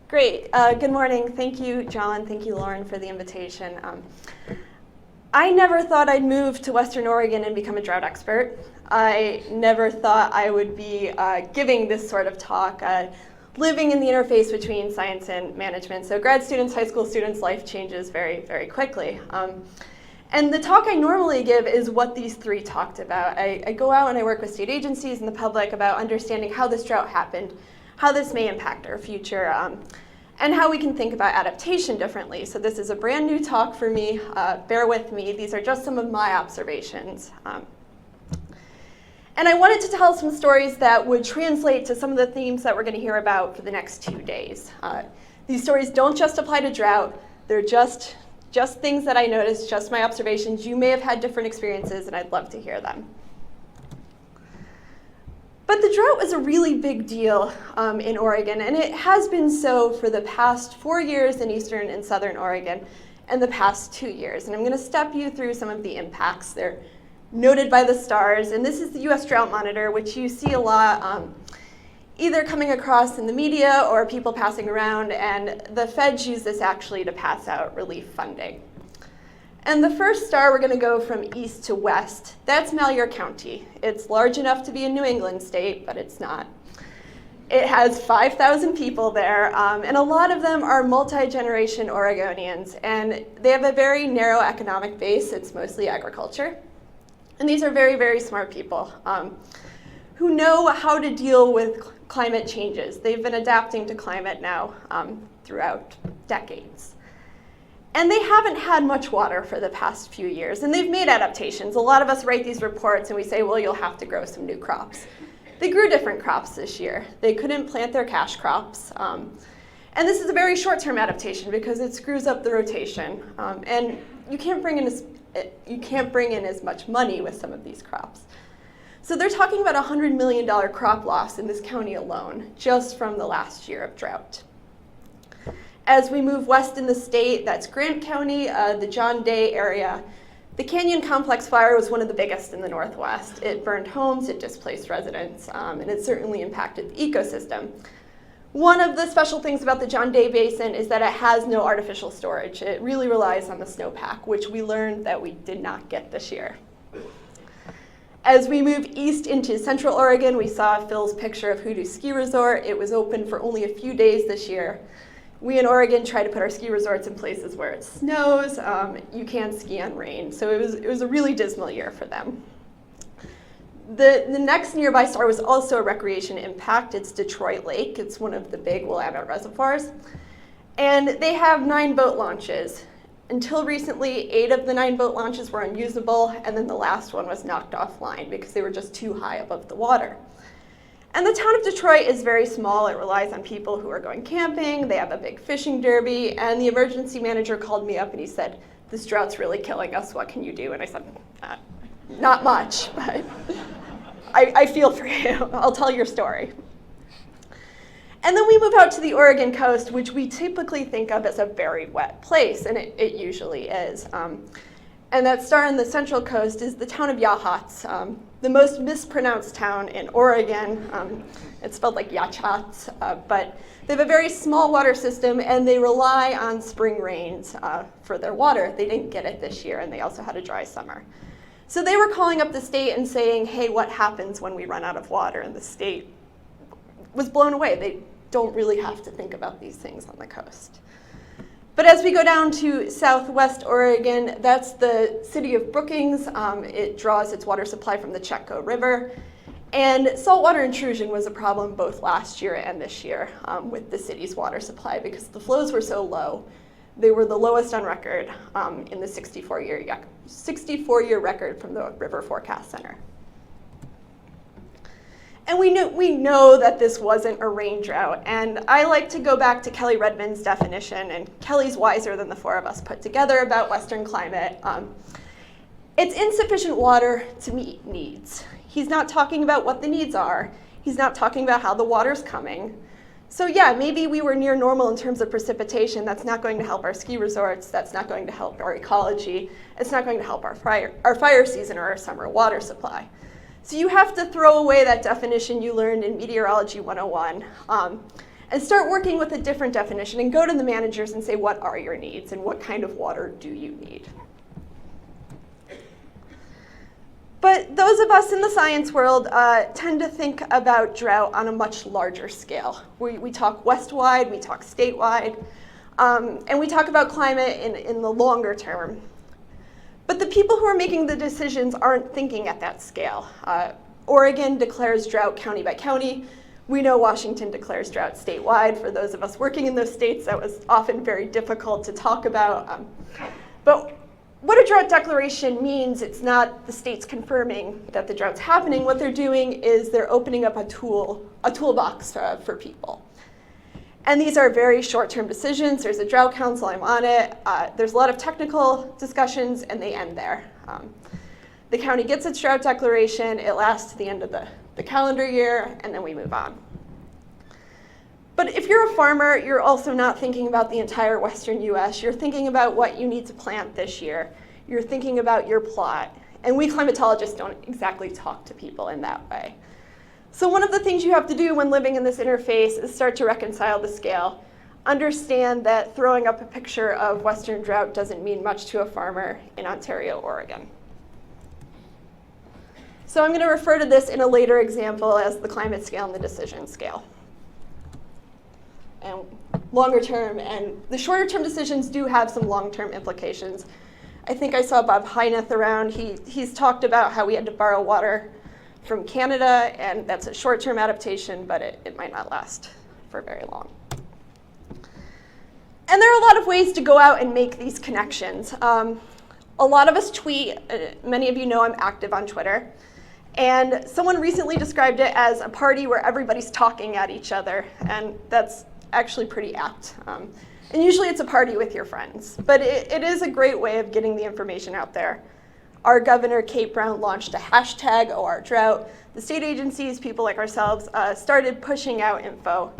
Great. Good morning. Thank you, John. Thank you, Lauren, for the invitation. I never thought I'd move to Western Oregon and become a drought expert. I never thought I would be giving this sort of talk, living in the interface between science and management. So grad students, high school students, life changes very, very quickly. And the talk I normally give is what these three talked about. I go out and I work with state agencies and the public about understanding how this drought happened, how this may impact our future, and how we can think about adaptation differently. So this is a brand new talk for me. Bear with me. These are just some of my observations. And I wanted to tell some stories that would translate to some of the themes that we're going to hear about for the next 2 days. These stories don't just apply to drought. They're just things that I noticed, just my observations. You may have had different experiences, and I'd love to hear them. But the drought was a really big deal in Oregon, and it has been so for the past 4 years in eastern and southern Oregon, and the past 2 years. And I'm going to step you through some of the impacts. They're noted by the stars, and this is the US Drought Monitor, which you see a lot either coming across in the media or people passing around, and the feds use this actually to pass out relief funding. And the first star, we're going to go from east to west. That's Malheur County. It's large enough to be a New England state, but it's not. It has 5,000 people there, and a lot of them are multi-generation Oregonians, and they have a very narrow economic base. It's mostly agriculture. And these are very, very smart people who know how to deal with climate changes. They've been adapting to climate now throughout decades. And they haven't had much water for the past few years, and they've made adaptations. A lot of us write these reports and we say, well, you'll have to grow some new crops. They grew different crops this year. They couldn't plant their cash crops. And this is a very short-term adaptation because it screws up the rotation. And you can't bring in as much money with some of these crops. So they're talking about a $100 million crop loss in this county alone, just from the last year of drought. As we move west in the state, that's Grant County, the John Day area. The Canyon Complex fire was one of the biggest in the Northwest. It burned homes, it displaced residents, and it certainly impacted the ecosystem. One of the special things about the John Day Basin is that it has no artificial storage. It really relies on the snowpack, which we learned that we did not get this year. As we move east into Central Oregon, we saw Phil's picture of Hoodoo Ski Resort. It was open for only a few days this year. We in Oregon try to put our ski resorts in places where it snows. You can't ski on rain. So it was a really dismal year for them. The next nearby star was also a recreation impact. It's Detroit Lake. It's one of the big Willamette reservoirs. And they have 9 boat launches. Until recently, 8 of the 9 boat launches were unusable, and then the last one was knocked offline because they were just too high above the water. And the town of Detroit is very small. It relies on people who are going camping. They have a big fishing derby, and the emergency manager called me up and he said, "This drought's really killing us. What can you do?" And I said, "Not much, but I feel for you. I'll tell your story." And then we move out to the Oregon coast, which we typically think of as a very wet place, and it usually is. And that star on the central coast is the town of Yachats, the most mispronounced town in Oregon. It's spelled like Yachats, but they have a very small water system, and they rely on spring rains for their water. They didn't get it this year, and they also had a dry summer. So they were calling up the state and saying, hey, what happens when we run out of water? And the state was blown away. They don't really have to think about these things on the coast. But as we go down to southwest Oregon, that's the city of Brookings. It draws its water supply from the Chetco River. And saltwater intrusion was a problem both last year and this year with the city's water supply because the flows were so low. They were the lowest on record in the 64-year record from the River Forecast Center. And we know that this wasn't a rain drought. And I like to go back to Kelly Redmond's definition, and Kelly's wiser than the 4 of us put together about Western climate. It's insufficient water to meet needs. He's not talking about what the needs are. He's not talking about how the water's coming. So yeah, maybe we were near normal in terms of precipitation. That's not going to help our ski resorts. That's not going to help our ecology. It's not going to help our fire season or our summer water supply. So you have to throw away that definition you learned in Meteorology 101. and start working with a different definition and go to the managers and say, what are your needs and what kind of water do you need? But those of us in the science world tend to think about drought on a much larger scale. We talk west-wide, we talk statewide, and we talk about climate in the longer term. But the people who are making the decisions aren't thinking at that scale. Oregon declares drought county by county. We know Washington declares drought statewide. For those of us working in those states, that was often very difficult to talk about. But what a drought declaration means, it's not the states confirming that the drought's happening. What they're doing is they're opening up a toolbox for people. And these are very short-term decisions. There's a drought council, I'm on it. There's a lot of technical discussions, and they end there. The county gets its drought declaration. It lasts to the end of the calendar year, and then we move on. But if you're a farmer, you're also not thinking about the entire western US. You're thinking about what you need to plant this year. You're thinking about your plot. And we climatologists don't exactly talk to people in that way. So one of the things you have to do when living in this interface is start to reconcile the scale. Understand that throwing up a picture of western drought doesn't mean much to a farmer in Ontario, Oregon. So I'm going to refer to this in a later example as the climate scale and the decision scale. And longer term, and the shorter term decisions do have some long-term implications. I think I saw Bob Heineth around. He's talked about how we had to borrow water from Canada, and that's a short-term adaptation, but it might not last for very long. And there are a lot of ways to go out and make these connections. A lot of us tweet. Many of you know I'm active on Twitter. And someone recently described it as a party where everybody's talking at each other, and that's actually pretty apt. And usually it's a party with your friends, but it is a great way of getting the information out there. Our governor, Kate Brown, launched a hashtag #OurDrought. The state agencies, people like ourselves, started pushing out info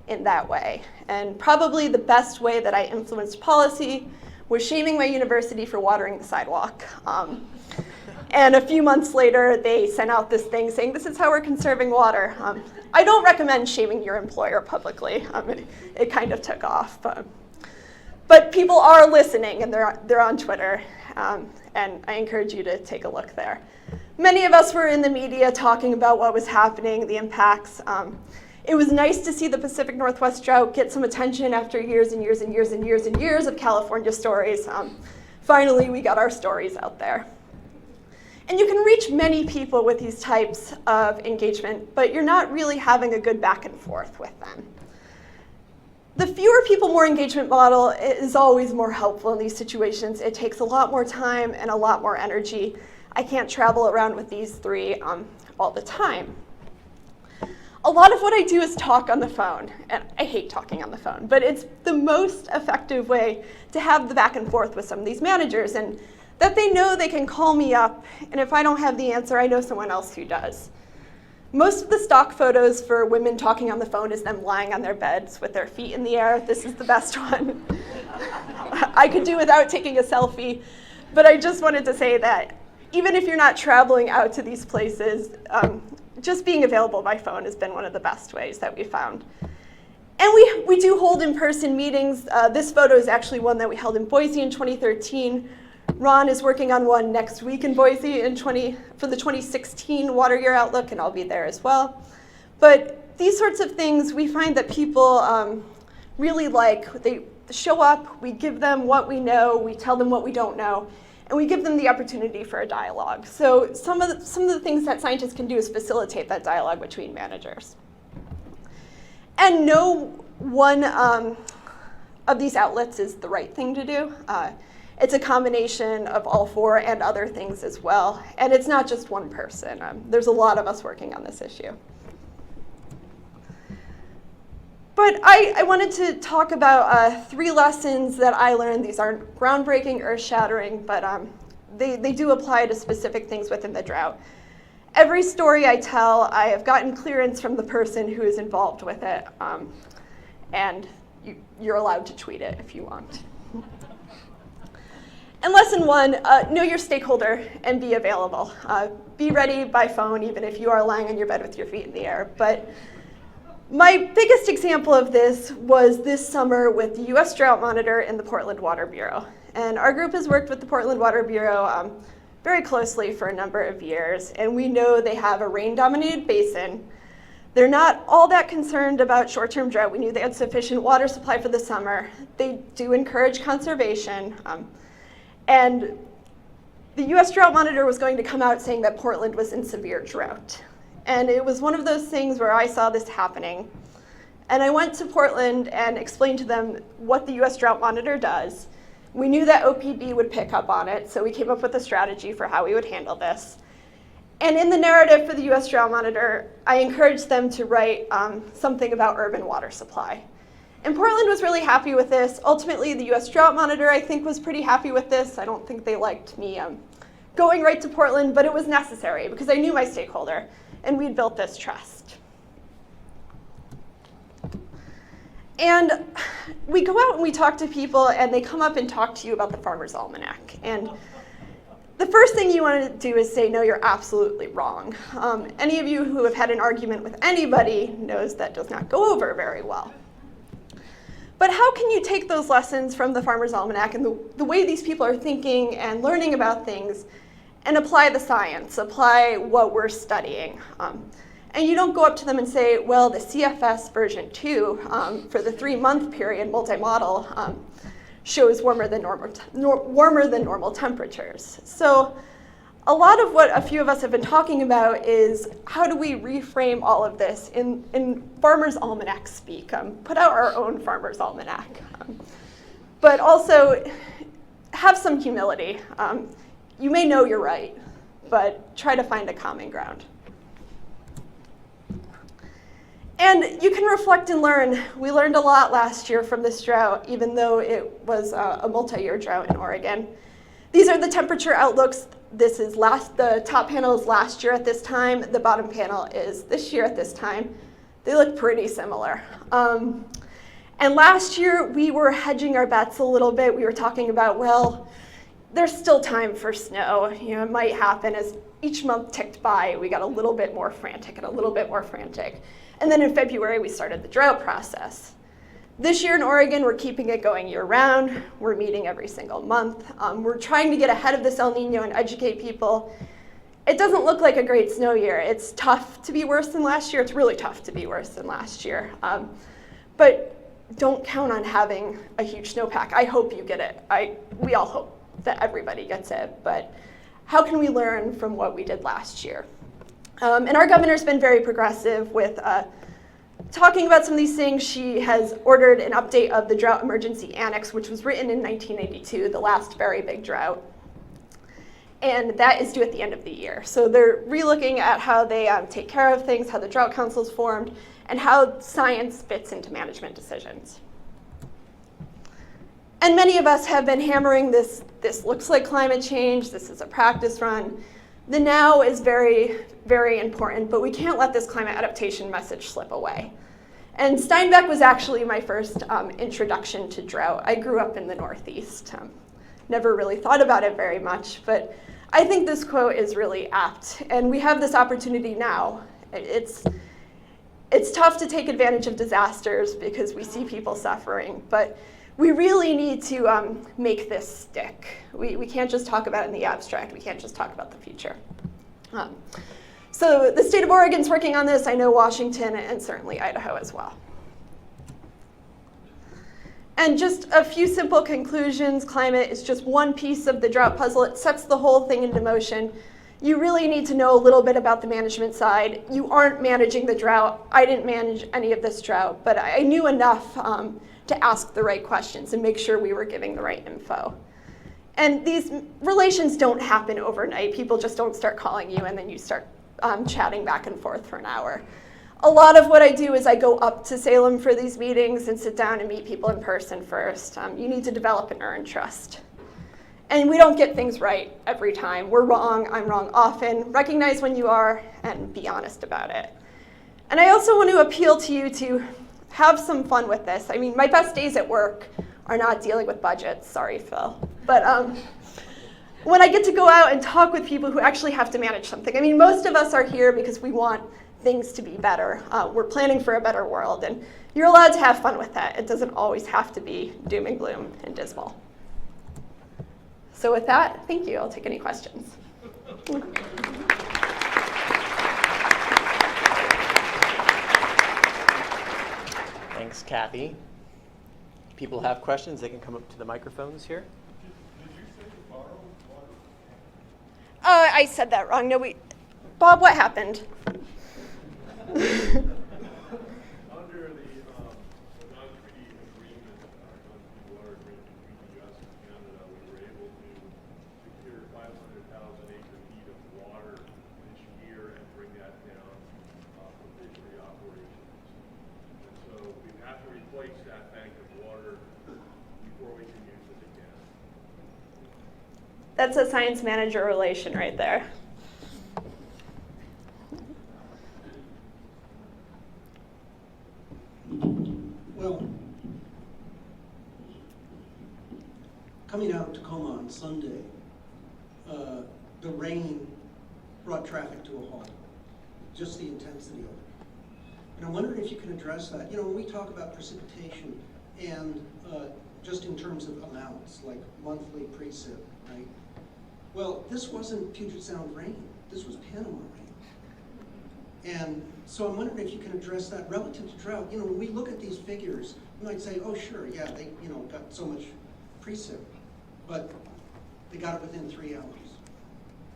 in that way. And probably the best way that I influenced policy was shaming my university for watering the sidewalk. And a few months later, they sent out this thing saying, this is how we're conserving water. I don't recommend shaming your employer publicly. It kind of took off. But people are listening, and they're on Twitter. And I encourage you to take a look there. Many of us were in the media talking about what was happening, the impacts. It was nice to see the Pacific Northwest drought get some attention after years and years and years and years and years of California stories. Finally, we got our stories out there. And you can reach many people with these types of engagement, but you're not really having a good back and forth with them. The fewer people, more engagement model is always more helpful in these situations. It takes a lot more time and a lot more energy. I can't travel around with these three all the time. A lot of what I do is talk on the phone, and I hate talking on the phone, but it's the most effective way to have the back and forth with some of these managers, and that they know they can call me up, and if I don't have the answer, I know someone else who does. Most of the stock photos for women talking on the phone is them lying on their beds with their feet in the air. This is the best one. I could do without taking a selfie, but I just wanted to say that even if you're not traveling out to these places, just being available by phone has been one of the best ways that we found. And we do hold in-person meetings. This photo is actually one that we held in Boise in 2013. Ron is working on one next week in Boise for the 2016 Water Year Outlook, and I'll be there as well. But these sorts of things, we find that people really like. They show up, we give them what we know, we tell them what we don't know, and we give them the opportunity for a dialogue. So some of the things that scientists can do is facilitate that dialogue between managers. And no one of these outlets is the right thing to do. It's a combination of all four and other things as well. And it's not just one person. There's a lot of us working on this issue. But I wanted to talk about 3 lessons that I learned. These aren't groundbreaking, earth-shattering, but they do apply to specific things within the drought. Every story I tell, I have gotten clearance from the person who is involved with it. And you're allowed to tweet it if you want. And lesson 1, know your stakeholder and be available. Be ready by phone, even if you are lying on your bed with your feet in the air. But My biggest example of this was this summer with the U.S. Drought Monitor and the Portland Water Bureau. And our group has worked with the Portland Water Bureau very closely for a number of years, and we know they have a rain-dominated basin. They're not all that concerned about short-term drought. We knew they had sufficient water supply for the summer. They do encourage conservation. And the U.S. Drought Monitor was going to come out saying that Portland was in severe drought. And it was one of those things where I saw this happening. And I went to Portland and explained to them what the U.S. Drought Monitor does. We knew that OPB would pick up on it, so we came up with a strategy for how we would handle this. And in the narrative for the U.S. Drought Monitor, I encouraged them to write something about urban water supply. And Portland was really happy with this. Ultimately, the U.S. Drought Monitor, I think, was pretty happy with this. I don't think they liked me going right to Portland, but it was necessary because I knew my stakeholder, and we'd built this trust. And we go out and we talk to people, and they come up and talk to you about the Farmer's Almanac. And the first thing you want to do is say, no, you're absolutely wrong. Any of you who have had an argument with anybody knows that does not go over very well. But how can you take those lessons from the Farmer's Almanac and the way these people are thinking and learning about things and apply the science, apply what we're studying? And you don't go up to them and say, well, the CFS version 2 for the 3-month period multi-model shows warmer than normal temperatures. So a lot of what a few of us have been talking about is how do we reframe all of this in Farmer's Almanac speak, put out our own Farmer's Almanac. But also have some humility. You may know you're right, but try to find a common ground. And you can reflect and learn. We learned a lot last year from this drought, even though it was a multi-year drought in Oregon. These are the temperature outlooks. This is the top panel is last year at this time. The bottom panel is this year at this time. They look pretty similar. And last year, we were hedging our bets a little bit. We were talking about, well, there's still time for snow. It might happen. As each month ticked by, we got a little bit more frantic and a little bit more frantic. And then in February, we started the drought process. This year in Oregon, we're keeping it going year-round. We're meeting every single month. We're trying to get ahead of this El Nino and educate people. It doesn't look like a great snow year. It's tough to be worse than last year. It's really tough to be worse than last year. But don't count on having a huge snowpack. I hope you get it. We all hope that everybody gets it. But how can we learn from what we did last year? And our governor's been very progressive with talking about some of these things. She has ordered an update of the Drought Emergency Annex, which was written in 1982, the last very big drought. And that is due at the end of the year. So they're relooking at how they take care of things, how the Drought Council is formed, and how science fits into management decisions. And many of us have been hammering this looks like climate change, this is a practice run. The now is very, very important, but we can't let this climate adaptation message slip away. And Steinbeck was actually my first introduction to drought. I grew up in the Northeast. Never really thought about it very much, but I think this quote is really apt. And we have this opportunity now. It's tough to take advantage of disasters because we see people suffering, but we really need to make this stick. We can't just talk about it in the abstract. We can't just talk about the future. So the state of Oregon's working on this. I know Washington and certainly Idaho as well. And just a few simple conclusions. Climate is just one piece of the drought puzzle. It sets the whole thing into motion. You really need to know a little bit about the management side. You aren't managing the drought. I didn't manage any of this drought, but I knew enough to ask the right questions and make sure we were giving the right info. And these relations don't happen overnight. People just don't start calling you and then you start chatting back and forth for an hour. A lot of what I do is I go up to Salem for these meetings and sit down and meet people in person first. You need to develop and earn trust. And we don't get things right every time. We're wrong, I'm wrong often. Recognize when you are and be honest about it. And I also want to appeal to you to have some fun with this. I mean, my best days at work are not dealing with budgets. Sorry, Phil. But when I get to go out and talk with people who actually have to manage something. I mean, most of us are here because we want things to be better. We're planning for a better world, and you're allowed to have fun with that. It doesn't always have to be doom and gloom and dismal. So with that, thank you. I'll take any questions. Thanks, Kathie. People have questions, they can come up to the microphones here. Did you say to borrow water? I said that wrong. No, Bob, what happened? Under the non-treaty agreement, non-treaty water agreement between the U.S. and Canada, we were able to secure 500,000 acre-feet of water this year and bring that down for fishery operations. And so we have to replace that bank of water before we can use it again. That's a science manager relation right there. Well, coming out of Tacoma on Sunday, the rain brought traffic to a halt, just the intensity of it. And I'm wondering if you can address that. You know, when we talk about precipitation and just in terms of amounts, like monthly precip, right? Well, this wasn't Puget Sound rain. This was Panama rain. And so I'm wondering if you can address that relative to drought. You know, when we look at these figures, we might say, oh, sure, yeah, they, you know, got so much precip, but they got it within 3 hours.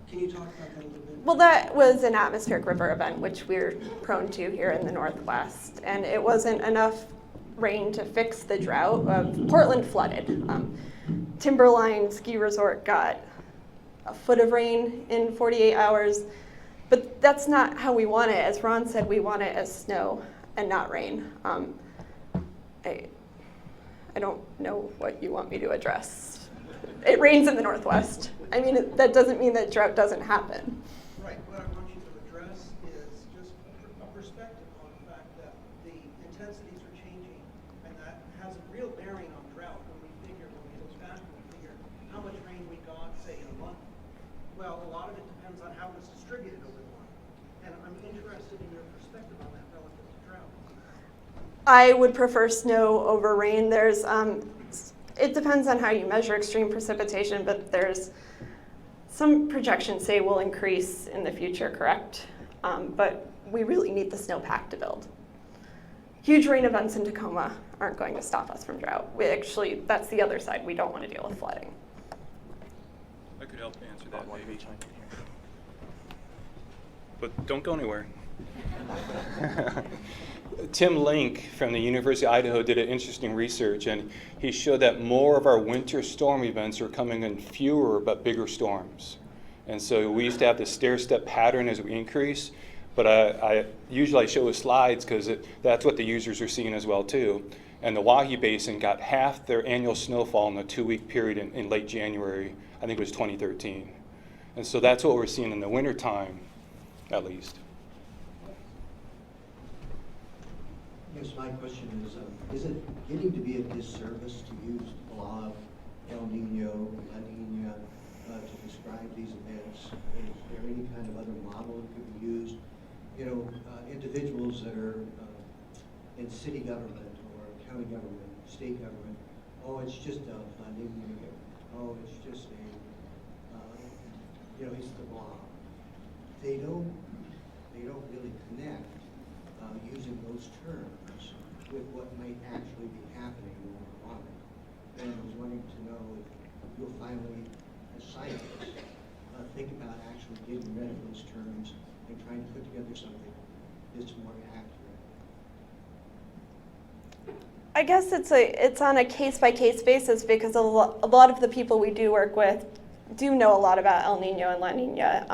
Can you talk about that a little bit? Well, that was an atmospheric river event, which we're prone to here in the Northwest. And it wasn't enough rain to fix the drought. Portland flooded. Timberline Ski Resort got a foot of rain in 48 hours. But that's not how we want it. As Ron said, we want it as snow and not rain. I don't know what you want me to address. It rains in the Northwest. I mean, that doesn't mean that drought doesn't happen. Right. What I want you to address is just a perspective on the fact that the intensities are changing, and that has a real bearing on drought when we look back and we figure how much rain we got, say, in a month. Well, a lot of it depends on how it's distributed over the month. And I'm interested in your perspective on that relative to drought. I would prefer snow over rain. It depends on how you measure extreme precipitation, but there's some projections say will increase in the future, correct? But we really need the snowpack to build. Huge rain events in Tacoma aren't going to stop us from drought. That's the other side. We don't want to deal with flooding. I could help answer that maybe. But don't go anywhere. Tim Link from the University of Idaho did an interesting research, and he showed that more of our winter storm events are coming in fewer but bigger storms. And so we used to have this stair-step pattern as we increase, but I usually show with slides because that's what the users are seeing as well too. And the Wahi Basin got half their annual snowfall in a 2-week period in late January. I think it was 2013. And so that's what we're seeing in the wintertime, at least. Yes, my question is it getting to be a disservice to use blob, El Nino, La Nina to describe these events? Is there any kind of other model that could be used? You know, individuals that are in city government or county government, state government, oh, it's just a La Nina, oh, it's just you know, it's the blob. They don't really connect using those terms with what might actually be happening in the water. And I was wanting to know if you'll finally, as scientists, think about actually getting rid of those terms and trying to put together something that's more accurate. I guess it's on a case-by-case basis because a lot of the people we do work with do know a lot about El Nino and La Nina.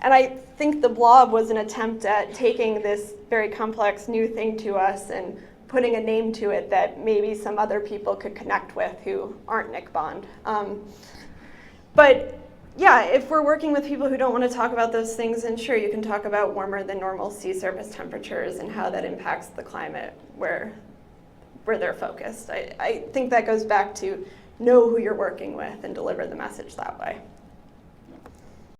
And I think the blob was an attempt at taking this very complex new thing to us and putting a name to it that maybe some other people could connect with who aren't Nick Bond. But yeah, if we're working with people who don't want to talk about those things, then sure, you can talk about warmer than normal sea surface temperatures and how that impacts the climate where they're focused. I think that goes back to know who you're working with and deliver the message that way.